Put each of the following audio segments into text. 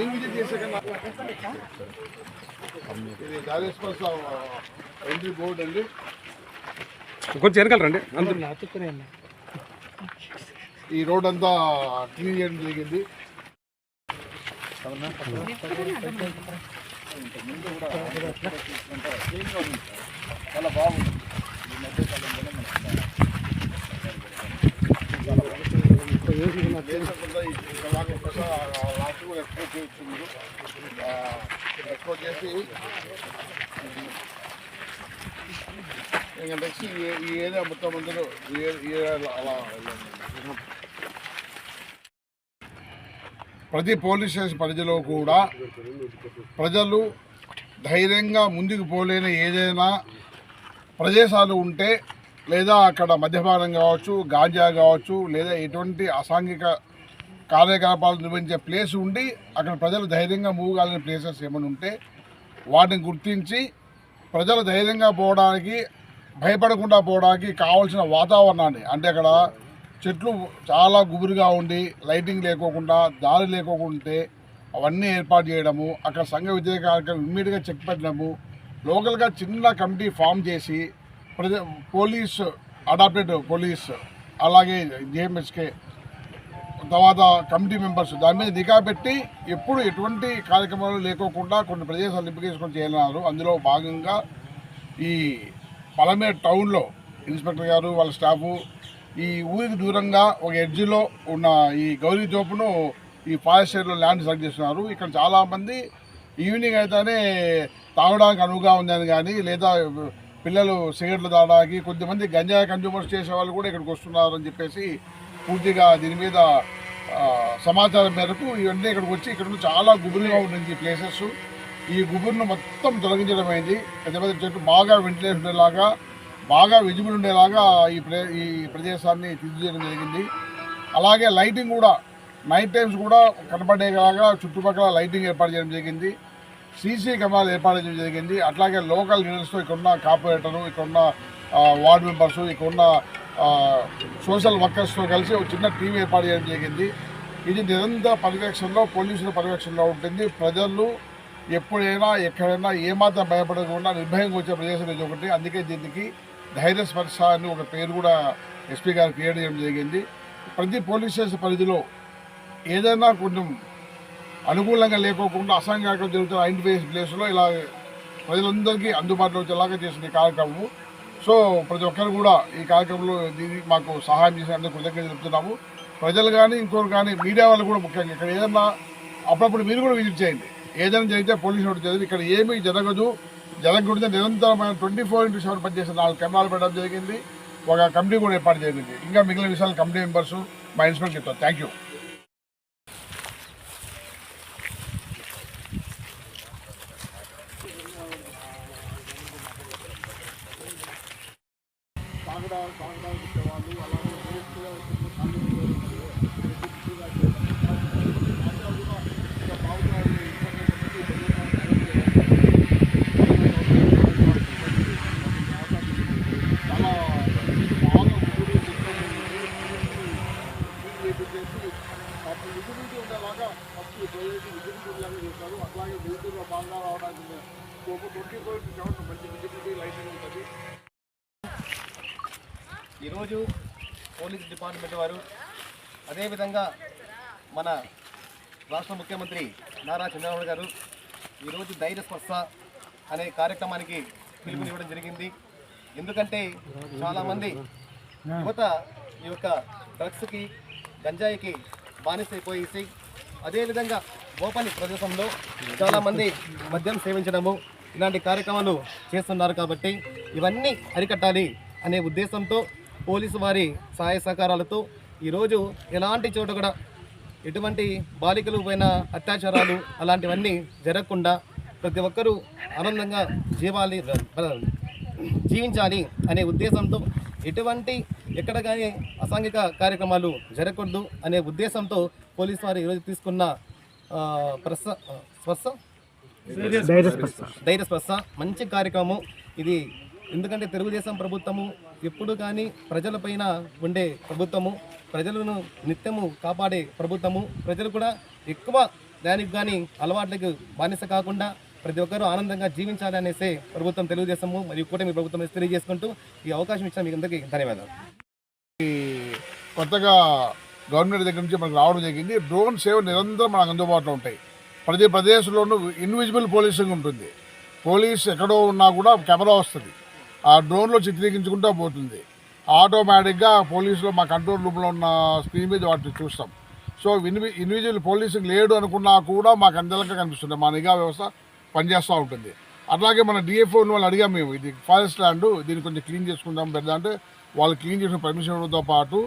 Visit చేశాక ఇది దారేశ్వర entry board అండి. కొంచెం వెనకాలండి. ఈ రోడ్ అంతా క్లీన్ చేయడం జరిగింది. చాలా బాగుంది. ఎక్స్పోర్ట్ చేసి ఇంకా నెక్స్ట్ ఈ ఏరియా మొత్తం అందరూ అలా ప్రతి పోలీస్ స్టేషన్ పరిధిలో కూడా ప్రజలు ధైర్యంగా ముందుకు పోలేని ఏదైనా ప్రదేశాలు ఉంటే లేదా అక్కడ మద్యపానం కావచ్చు, గాంజా కావచ్చు, లేదా ఎటువంటి అసాంఘిక కార్యకలాపాలు నిర్వహించే ప్లేస్ ఉండి అక్కడ ప్రజలు ధైర్యంగా మూవ్ కాలేని ప్లేసెస్ ఏమైనా ఉంటే వాటిని గుర్తించి ప్రజలు ధైర్యంగా పోవడానికి, భయపడకుండా పోవడానికి కావాల్సిన వాతావరణాన్ని, అంటే అక్కడ చెట్లు చాలా గుబురుగా ఉండి లైటింగ్ లేకోకుండా, దారి లేకోకుంటే అవన్నీ ఏర్పాటు చేయడము, అక్కడ సంఘ వ్యతిరేక కార్యక్రమం ఇమ్మీడియట్గా చెక్ పెట్టడము, లోకల్గా చిన్న కమిటీ ఫామ్ చేసి పోలీస్, అడాప్టెడ్ పోలీస్, అలాగే జేఎంఎస్కే తర్వాత కమిటీ మెంబర్స్ దాని మీద నిఘా పెట్టి ఎప్పుడు ఎటువంటి కార్యక్రమాలు లేకోకుండా కొన్ని ప్రదేశాలు నింపికేసుకొని చేయాలన్నారు. అందులో భాగంగా ఈ పలమేరు టౌన్లో ఇన్స్పెక్టర్ గారు వాళ్ళ స్టాఫు ఈ ఊరికి దూరంగా ఒక ఎడ్జిలో ఉన్న ఈ గౌరీ తోపును ఈ ఫారెస్ట్ ఏరియాలో ల్యాండ్ సెలెక్ట్ చేస్తున్నారు. ఇక్కడ చాలామంది ఈవినింగ్ అయితేనే తాగడానికి అనువుగా ఉందని కానీ, లేదా పిల్లలు సిగరెట్లు తాగడానికి, కొద్దిమంది గంజాయి కన్జ్యూమర్స్ చేసే వాళ్ళు కూడా ఇక్కడికి వస్తున్నారు అని చెప్పేసి పూర్తిగా దీని మీద సమాచారం మేరకు ఇవన్నీ ఇక్కడికి వచ్చి ఇక్కడ చాలా గుబురుగా ఉంటుంది ఈ ప్లేసెస్. ఈ గుబురును మొత్తం తొలగించడం అయింది. పెద్ద పెద్ద చెట్లు బాగా వెంటిలేషన్ ఉండేలాగా, బాగా విజిబుల్ ఉండేలాగా ఈ ప్రదేశాన్ని తీర్చిదిద్దడం జరిగింది. అలాగే లైటింగ్ కూడా నైట్ టైమ్స్ కూడా కనపడేలాగా చుట్టుపక్కల లైటింగ్ ఏర్పాటు చేయడం జరిగింది. సీసీ కెమెరాలు ఏర్పాటు చేయడం జరిగింది. అట్లాగే లోకల్ లీడర్స్తో ఇక్కడున్న కార్పొరేటరు, ఇక్కడున్న వార్డు మెంబర్సు, ఇక్కడున్న సోషల్ వర్కర్స్తో కలిసి ఒక చిన్న టీం ఏర్పాటు చేయడం జరిగింది. ఇది నిరంతర పర్యవేక్షణలో, పోలీసుల పర్యవేక్షణలో ఉంటుంది. ప్రజలు ఎప్పుడైనా ఎక్కడైనా ఏమాత్రం భయపడకుండా నిర్భయంగా వచ్చే ప్రదేశం ఇది ఒకటి. అందుకే దీనికి ధైర్య స్పర్శ అని ఒక పేరు కూడా ఎస్పీ గారు క్రియేట్ చేయడం జరిగింది. ప్రతి పోలీస్ స్టేషన్ పరిధిలో ఏదైనా కొంచెం అనుకూలంగా లేకోకుండా అసాంఘిక జరుగుతున్న ఐడెంటిఫై ప్లేస్లో ఇలా ప్రజలందరికీ అందుబాటులో వచ్చేలాగా చేసిన కార్యక్రమము. సో ప్రతి ఒక్కరు కూడా ఈ కార్యక్రమంలో దీనికి మాకు సహాయం చేసినందుకు కృతజ్ఞతలు చెప్తున్నాము. ప్రజలు కానీ ఇంకోరు కానీ మీడియా వాళ్ళు కూడా ముఖ్యంగా ఇక్కడ ఏదన్నా అప్పుడప్పుడు మీరు కూడా విజిట్ చేయండి. ఏదైనా జరిగితే పోలీసు నోటీస్ చదివి ఇక్కడ ఏమీ జరగకూడదు నిరంతరమైన 24/7 పనిచేసిన 4 కెమెరాలు పెట్టడం జరిగింది. ఒక కమిటీ కూడా ఏర్పాటు జరిగింది. ఇంకా మిగిలిన విషయాలు కమిటీ మెంబర్స్ మా ఇన్స్పెక్టర్ చెప్తారు. Thank you. అట్లాగే వెహికల్లో బాగా రావడానికి 24/7 మంచి విజిబిలిటీ లైటింగ్ ఉంటుంది. ఈరోజు పోలీస్ డిపార్ట్మెంట్ వారు, అదేవిధంగా మన రాష్ట్ర ముఖ్యమంత్రి నారా చంద్రబాబు గారు ఈరోజు ధైర్య స్పర్శ అనే కార్యక్రమానికి పిలుపునివ్వడం జరిగింది. ఎందుకంటే చాలామంది యువత ఈ యొక్క డ్రగ్స్కి, గంజాయికి బానిసైపోయేసి, అదేవిధంగా ఓపెన్ ప్రదేశంలో చాలామంది మద్యం సేవించడము ఇలాంటి కార్యక్రమాలు చేస్తున్నారు. కాబట్టి ఇవన్నీ అరికట్టాలి అనే ఉద్దేశంతో పోలీసు వారి సహాయ సహకారాలతో ఈరోజు ఎలాంటి చోట కూడా ఎటువంటి బాలికలు పైన అత్యాచారాలు అలాంటివన్నీ జరగకుండా ప్రతి ఒక్కరూ ఆనందంగా జీవించాలి అనే ఉద్దేశంతో ఎక్కడ కానీ అసాంఘిక కార్యక్రమాలు జరగకూడదు అనే ఉద్దేశంతో పోలీసు వారు ఈరోజు తీసుకున్న ధైర్య స్పర్శ మంచి కార్యక్రమం ఇది. ఎందుకంటే తెలుగుదేశం ప్రభుత్వము ఎప్పుడు కానీ ప్రజలపైన ఉండే ప్రభుత్వము, ప్రజలను నిత్యము కాపాడే ప్రభుత్వము, ప్రజలు కూడా ఎక్కువ దానికి కానీ అలవాట్లకు బానిస కాకుండా ప్రతి ఒక్కరూ ఆనందంగా జీవించాలి అనేసే ప్రభుత్వం తెలుగుదేశము మరియు కూటమి ప్రభుత్వం తెలియజేసుకుంటూ ఈ అవకాశం ఇచ్చిన మీకు అందరికీ ధన్యవాదాలు. కొత్తగా గవర్నమెంట్ దగ్గర నుంచి మనకు రావడం జరిగింది. డ్రోన్ సేవ నిరంతరం మనకు అందుబాటులో ఉంటాయి. ప్రతి ప్రదేశంలోనూ ఇన్విజిబుల్ పోలీసింగ్ ఉంటుంది. పోలీస్ ఎక్కడో ఉన్నా కూడా కెమెరా వస్తుంది, ఆ డ్రోన్లో చిత్రీకరించుకుంటూ పోతుంది. ఆటోమేటిక్గా పోలీసులో మా కంట్రోల్ రూమ్లో ఉన్న స్క్రీన్ మీద వాటిని చూస్తాం. సో ఇన్విజిబుల్ పోలీసింగ్ లేడు అనుకున్నా కూడా మాకు అందరికీ కనిపిస్తుంది, మా నిఘా వ్యవస్థ పనిచేస్తూ ఉంటుంది. అట్లాగే మన డిఎఫ్ఓ వాళ్ళు అడిగాం, మేము ఇది ఫారెస్ట్ ల్యాండ్, దీన్ని కొంచెం క్లీన్ చేసుకుందాం పెద్ద అంటే వాళ్ళు క్లీన్ చేసిన పర్మిషన్ ఇవ్వడంతో పాటు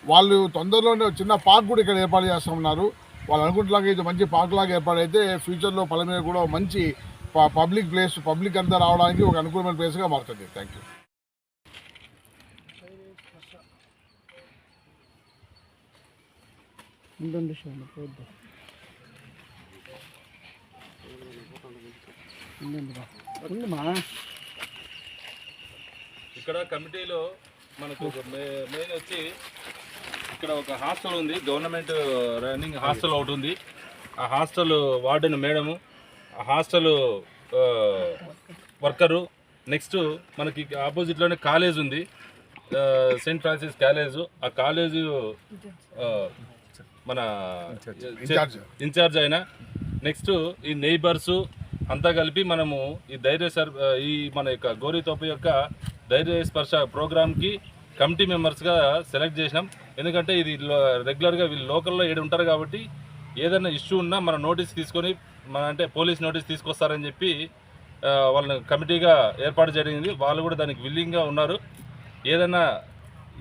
వాళ్ళు తొందరలోనే చిన్న పార్క్ కూడా ఇక్కడ ఏర్పాటు చేస్తామన్నారు. వాళ్ళు అనుకుంటులాగా ఇది మంచి పార్క్ లాగా ఏర్పాటైతే ఫ్యూచర్లో పల్లె కూడా మంచి పబ్లిక్ ప్లేస్, పబ్లిక్ అంతా రావడానికి ఒక అనుకూలమైన ప్లేస్గా మారుతుంది. Thank you. ఇక్కడ కమిటీలో మనకు మెయిన్ వచ్చి ఇక్కడ ఒక హాస్టల్ ఉంది, గవర్నమెంట్ రన్నింగ్ హాస్టల్ ఒకటి ఉంది. ఆ హాస్టల్ వార్డెన్ మేడము, ఆ హాస్టల్ వర్కరు, నెక్స్ట్ మనకి ఆపోజిట్లోనే కాలేజ్ ఉంది, సెయింట్ ఫ్రాన్సిస్ కాలేజు. ఆ కాలేజు మన ఇన్ఛార్జ్ అయిన, నెక్స్ట్ ఈ నైబర్సు అంతా కలిపి మనము ఈ మన యొక్క గోరీతోపు యొక్క ధైర్య స్పర్శ ప్రోగ్రామ్కి కమిటీ మెంబర్స్గా సెలెక్ట్ చేసినాం. ఎందుకంటే ఇది రెగ్యులర్గా వీళ్ళు లోకల్లో ఏడు ఉంటారు కాబట్టి ఏదైనా ఇష్యూ ఉన్నా మన నోటీస్ తీసుకొని అంటే పోలీస్ నోటీస్ తీసుకొస్తారని చెప్పి వాళ్ళని కమిటీగా ఏర్పాటు జరిగింది. వాళ్ళు కూడా దానికి విల్లింగ్గా ఉన్నారు. ఏదైనా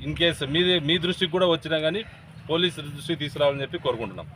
ఇన్ కేసు మీ దృష్టికి కూడా వచ్చినా కానీ పోలీసు దృష్టికి తీసుకురావాలని చెప్పి కోరుకుంటున్నాం.